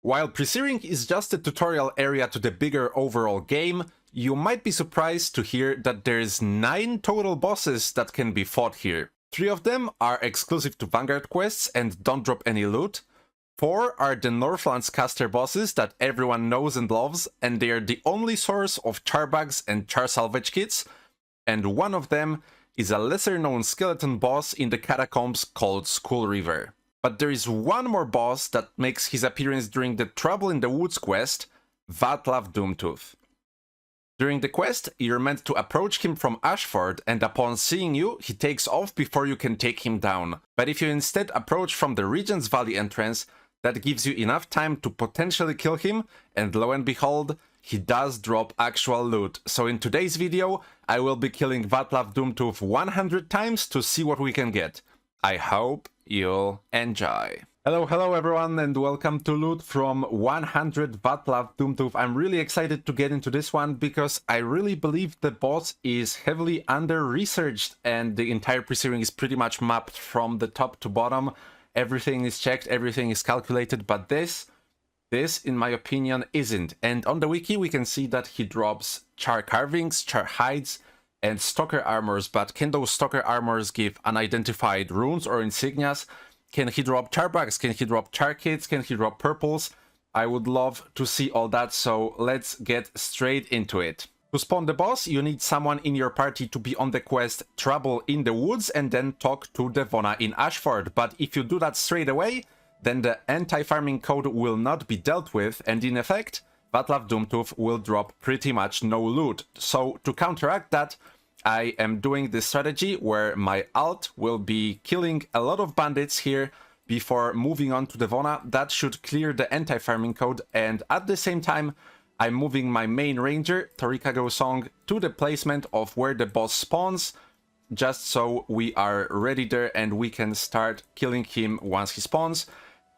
While Presearing is just a tutorial area to the bigger overall game, you might be surprised to hear that there's 9 total bosses that can be fought here. 3 of them are exclusive to Vanguard quests and don't drop any loot. 4 are the Northlands caster bosses that everyone knows and loves, and they are the only source of char bugs and char salvage kits. And 1 of them is a lesser known skeleton boss in the catacombs called Skull River. But there is 1 more boss that makes his appearance during the Trouble in the Woods quest, Vatlaaw Doomtooth. During the quest, you're meant to approach him from Ashford, and upon seeing you, he takes off before you can take him down. But if you instead approach from the Regent's Valley entrance, that gives you enough time to potentially kill him, and lo and behold, he does drop actual loot. So in today's video, I will be killing Vatlaaw Doomtooth 100 times to see what we can get. I hope you'll enjoy. Hello everyone, and welcome to Loot from 100 Vatlaaw Doomtooth. I'm really excited to get into this one because I really believe the boss is heavily under-researched and the entire pre-series is pretty much mapped from the top to bottom. Everything is checked, everything is calculated, but this in my opinion isn't. And on the wiki we can see that he drops char carvings, char hides, and stalker armors, but can those stalker armors give unidentified runes or insignias? Can he drop char bugs? Can he drop char kits? Can he drop purples? I would love to see all that, so let's get straight into it. To spawn the boss, you need someone in your party to be on the quest Trouble in the Woods and then talk to Devona in Ashford. But if you do that straight away, then the anti-farming code will not be dealt with, and in effect, Vatlaaw Doomtooth will drop pretty much no loot. So to counteract that, I am doing this strategy where my alt will be killing a lot of bandits here before moving on to Devona. That should clear the anti-farming code, and at the same time, I'm moving my main ranger, Torikago Song, to the placement of where the boss spawns, just so we are ready there and we can start killing him once he spawns.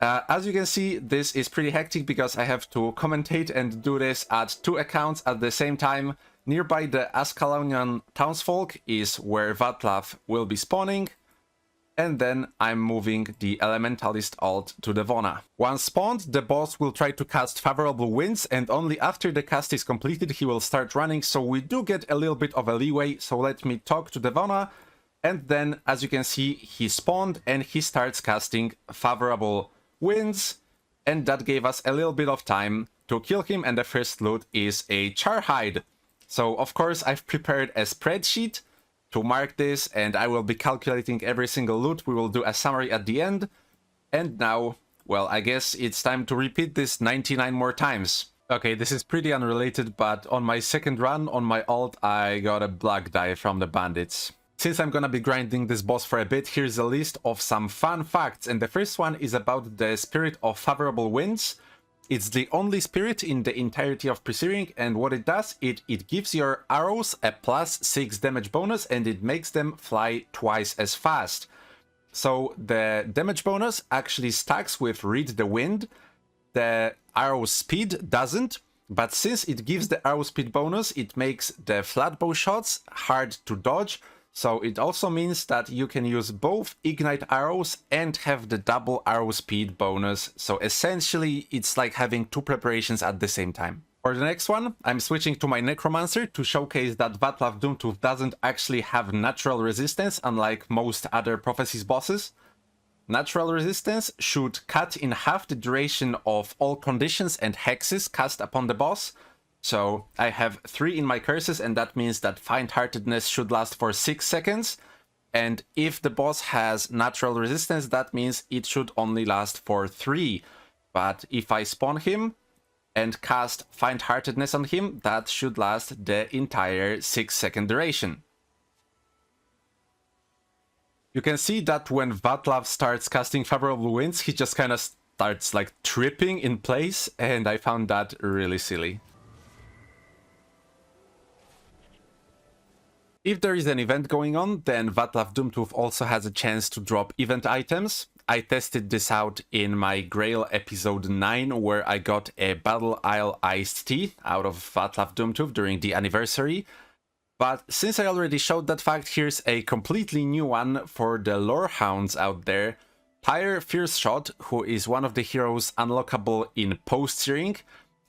As you can see, this is pretty hectic because I have to commentate and do this at 2 accounts at the same time. Nearby the Ascalonian townsfolk is where Vatlaaw will be spawning, and then I'm moving the Elementalist alt to Devona. Once spawned, the boss will try to cast Favorable Winds, and only after the cast is completed he will start running, so we do get a little bit of a leeway. So let me talk to Devona, and then as you can see, he spawned and he starts casting Favorable Winds, and that gave us a little bit of time to kill him, and the first loot is a char hide. So of course I've prepared a spreadsheet to mark this, and I will be calculating every single loot. We will do a summary at the end. And now, well, I guess it's time to repeat this 99 more times. Okay, this is pretty unrelated, but on my second run on my alt, I got a black die from the bandits. Since I'm gonna be grinding this boss for a bit, here's a list of some fun facts, and the first one is about the Spirit of Favorable Winds. It's the only spirit in the entirety of Presearing, and what it does, it gives your arrows a +6 damage bonus, and it makes them fly twice as fast. So the damage bonus actually stacks with Read the Wind. The arrow speed doesn't, but since it gives the arrow speed bonus, it makes the flatbow shots hard to dodge. So it also means that you can use both Ignite arrows and have the double arrow speed bonus. So essentially, it's like having 2 preparations at the same time. For the next one, I'm switching to my Necromancer to showcase that Vatlaaw Doomtooth doesn't actually have natural resistance, unlike most other Prophecies bosses. Natural resistance should cut in half the duration of all conditions and hexes cast upon the boss. So I have 3 in my curses, and that means that Faint-Heartedness should last for 6 seconds. And if the boss has natural resistance, that means it should only last for 3. But if I spawn him and cast Faint-Heartedness on him, that should last the entire 6-second duration. You can see that when Vatlaaw starts casting Favorable Winds, he just kind of starts like tripping in place, and I found that really silly. If there is an event going on, then Vatlaaw Doomtooth also has a chance to drop event items. I tested this out in my Grail episode 9, where I got a Battle Isle Iced Tea out of Vatlaaw Doomtooth during the anniversary. But since I already showed that fact, here's a completely new one for the lore hounds out there. Pyre Fierce Shot, who is one of the heroes unlockable in post-searing,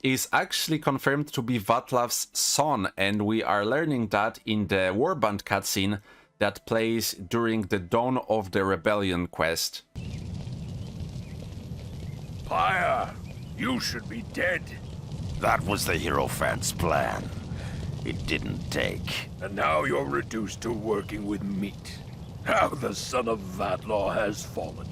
is actually confirmed to be Vatlaw's son, and we are learning that in the Warband cutscene that plays during the Dawn of the Rebellion quest. Pyre, you should be dead. That was the Hierophant's plan. It didn't take. And now you're reduced to working with meat. How the son of Vatlaaw has fallen.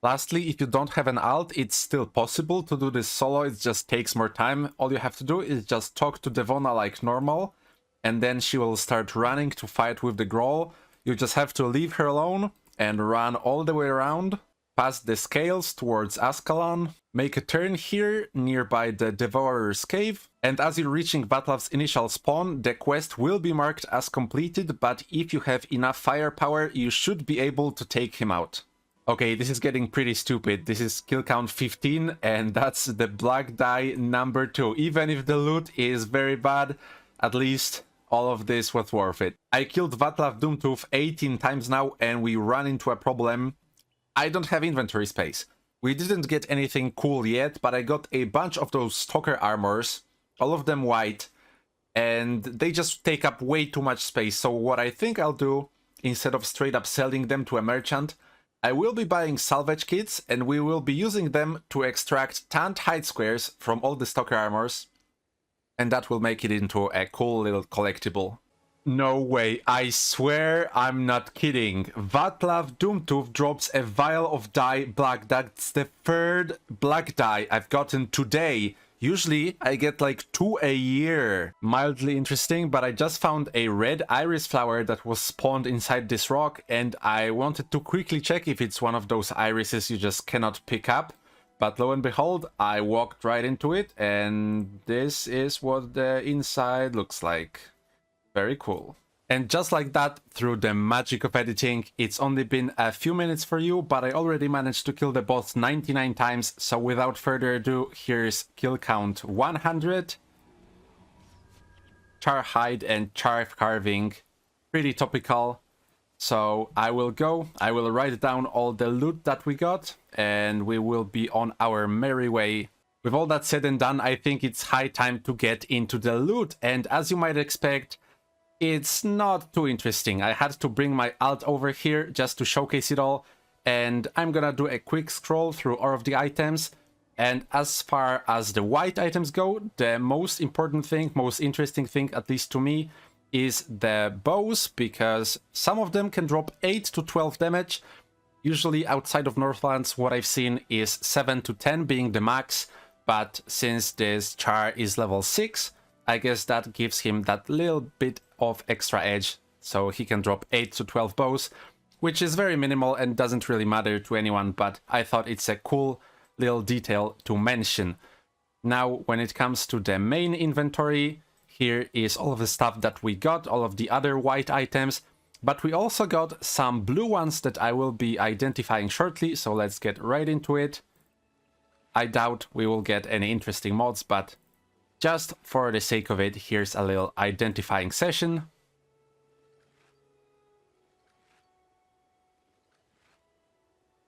Lastly, if you don't have an alt, it's still possible to do this solo, it just takes more time. All you have to do is just talk to Devona like normal, and then she will start running to fight with the Growl. You just have to leave her alone and run all the way around, past the scales towards Ascalon, make a turn here nearby the Devourer's Cave, and as you're reaching Vatlaw's initial spawn, the quest will be marked as completed, but if you have enough firepower, you should be able to take him out. Okay, this is getting pretty stupid. This is kill count 15, and that's the black die number 2. Even if the loot is very bad, at least all of this was worth it. I killed Vatlaaw Doomtooth 18 times now, and we run into a problem. I don't have inventory space. We didn't get anything cool yet, but I got a bunch of those stalker armors, all of them white, and they just take up way too much space. So what I think I'll do, instead of straight up selling them to a merchant, I will be buying salvage kits, and we will be using them to extract tanned hide squares from all the stalker armors, and that will make it into a cool little collectible. No way, I swear I'm not kidding. Vatlaaw Doomtooth drops a vial of dye black. That's the third black dye I've gotten today. Usually I get like 2 a year. Mildly interesting, but I just found a red iris flower that was spawned inside this rock, and I wanted to quickly check if it's one of those irises you just cannot pick up. But lo and behold, I walked right into it, and this is what the inside looks like. Very cool. And just like that, through the magic of editing, it's only been a few minutes for you, but I already managed to kill the boss 99 times, so without further ado, here's kill count 100. Char hide and char carving, pretty topical. So I will write down all the loot that we got, and we will be on our merry way. With all that said and done, I think it's high time to get into the loot, and as you might expect, it's not too interesting. I had to bring my alt over here just to showcase it all, and I'm gonna do a quick scroll through all of the items. And as far as the white items go, the most important thing, most interesting thing, at least to me, is the bows, because some of them can drop 8 to 12 damage. Usually outside of Northlands, what I've seen is 7 to 10 being the max, but since this char is level 6, I guess that gives him that little bit of extra edge, so he can drop 8 to 12 bows, which is very minimal and doesn't really matter to anyone, but I thought it's a cool little detail to mention. Now, when it comes to the main inventory, here is all of the stuff that we got, all of the other white items, but we also got some blue ones that I will be identifying shortly, so let's get right into it. I doubt we will get any interesting mods, but just for the sake of it, here's a little identifying session.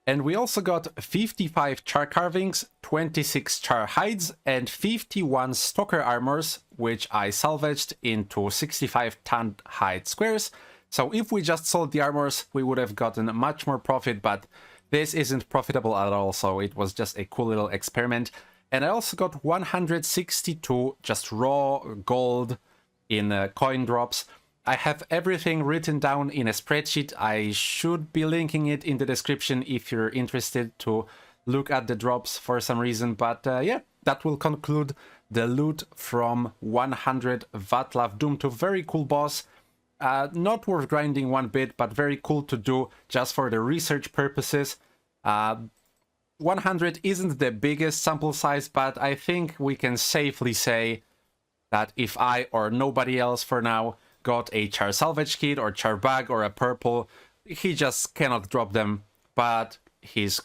And we also got 55 char carvings, 26 char hides, and 51 stalker armors, which I salvaged into 65 tanned hide squares. So if we just sold the armors, we would have gotten much more profit, but this isn't profitable at all, so it was just a cool little experiment. And I also got 162 just raw gold in coin drops. I have everything written down in a spreadsheet. I should be linking it in the description if you're interested to look at the drops for some reason. But yeah, that will conclude the loot from 100 Vatlaaw Doomtooth. Very cool boss. Not worth grinding one bit, but very cool to do just for the research purposes. 100 isn't the biggest sample size, but I think we can safely say that if I or nobody else for now got a char salvage kit or char bag or a purple, he just cannot drop them, but he's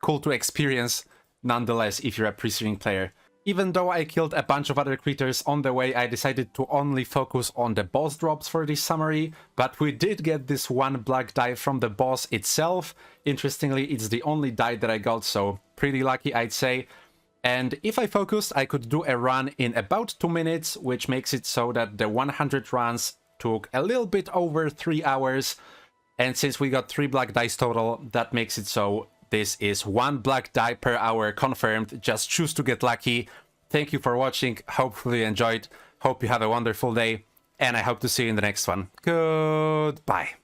cool to experience nonetheless if you're a pre-searing player. Even though I killed a bunch of other creatures on the way, I decided to only focus on the boss drops for this summary, but we did get this one black die from the boss itself. Interestingly, it's the only die that I got, so pretty lucky, I'd say. And if I focused, I could do a run in about 2 minutes, which makes it so that the 100 runs took a little bit over 3 hours. And since we got 3 black dice total, that makes it so this is 1 black die per hour confirmed. Just choose to get lucky. Thank you for watching. Hopefully you enjoyed. Hope you have a wonderful day. And I hope to see you in the next one. Goodbye.